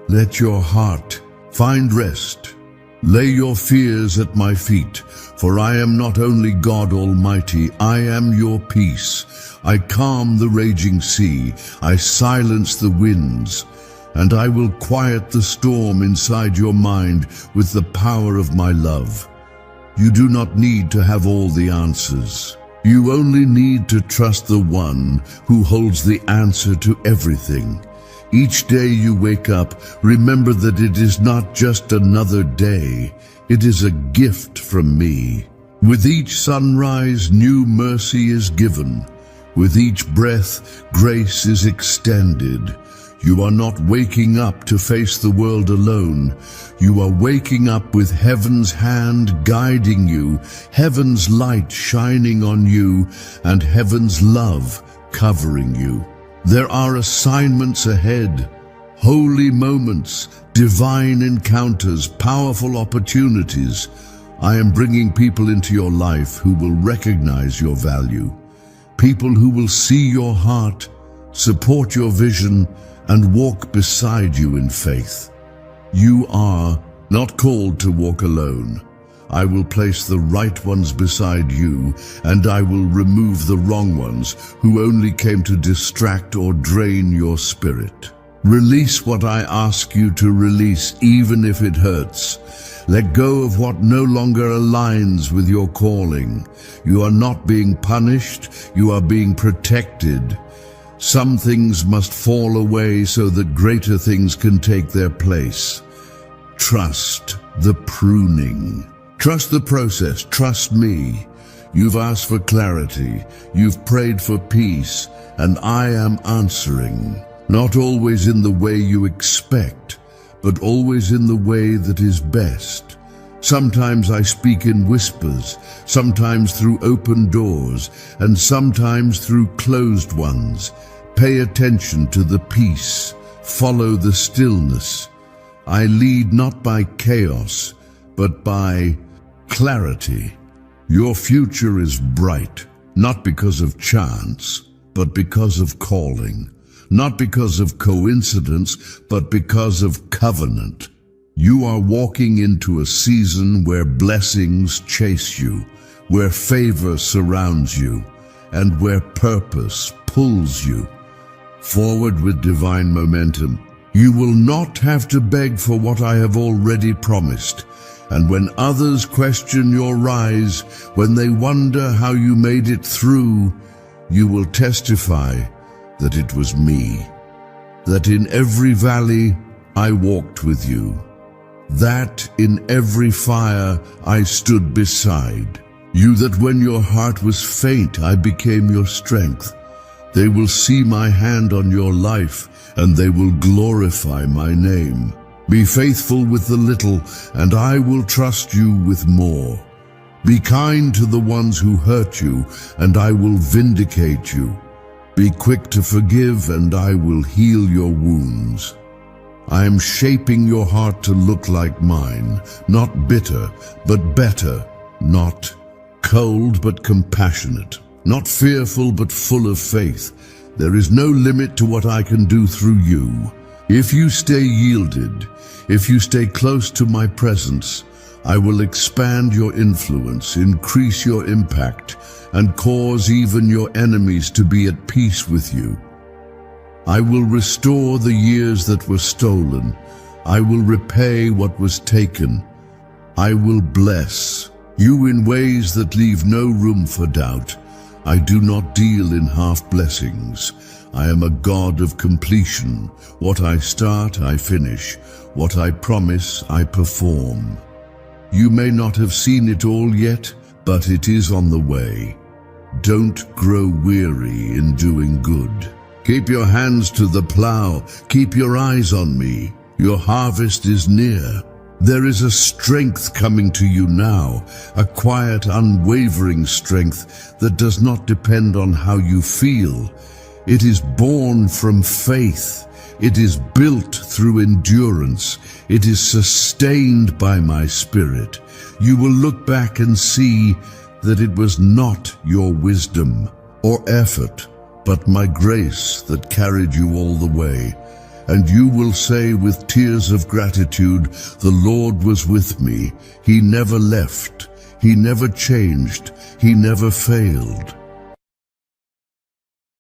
Let your heart find rest. Lay your fears at my feet, for I am not only God Almighty, I am your peace. I calm the raging sea, I silence the winds, and I will quiet the storm inside your mind with the power of my love. You do not need to have all the answers. You only need to trust the one who holds the answer to everything. Each day you wake up, remember that it is not just another day. It is a gift from me. With each sunrise, new mercy is given. With each breath, grace is extended. You are not waking up to face the world alone. You are waking up with heaven's hand guiding you, heaven's light shining on you, and heaven's love covering you. There are assignments ahead, holy moments, divine encounters, powerful opportunities. I am bringing people into your life who will recognize your value, people who will see your heart, support your vision, and walk beside you in faith. You are not called to walk alone. I will place the right ones beside you, and I will remove the wrong ones who only came to distract or drain your spirit. Release what I ask you to release, even if it hurts. Let go of what no longer aligns with your calling. You are not being punished, you are being protected. Some things must fall away so that greater things can take their place. Trust the pruning. Trust the process. Trust me. You've asked for clarity. You've prayed for peace, and I am answering. Not always in the way you expect, but always in the way that is best. Sometimes I speak in whispers, sometimes through open doors, and sometimes through closed ones. Pay attention to the peace. Follow the stillness. I lead not by chaos, but by clarity. Your future is bright, not because of chance, but because of calling. Not because of coincidence, but because of covenant. You are walking into a season where blessings chase you, where favor surrounds you, and where purpose pulls you forward with divine momentum. You will not have to beg for what I have already promised. And when others question your rise, when they wonder how you made it through, you will testify that it was me. That in every valley I walked with you. That in every fire I stood beside you. That when your heart was faint, I became your strength. They will see my hand on your life, and they will glorify my name. Be faithful with the little, and I will trust you with more. Be kind to the ones who hurt you, and I will vindicate you. Be quick to forgive, and I will heal your wounds. I am shaping your heart to look like mine, not bitter, but better, not cold, but compassionate, not fearful, but full of faith. There is no limit to what I can do through you. If you stay yielded, if you stay close to my presence, I will expand your influence, increase your impact, and cause even your enemies to be at peace with you. I will restore the years that were stolen. I will repay what was taken. I will bless you in ways that leave no room for doubt. I do not deal in half blessings. I am a God of completion. What I start, I finish. What I promise, I perform. You may not have seen it all yet, but it is on the way. Don't grow weary in doing good. Keep your hands to the plow. Keep your eyes on me. Your harvest is near. There is a strength coming to you now, a quiet, unwavering strength that does not depend on how you feel. It is born from faith. It is built through endurance. It is sustained by my Spirit. You will look back and see that it was not your wisdom or effort, but my grace that carried you all the way. And you will say with tears of gratitude, the Lord was with me. He never left. He never changed. He never failed.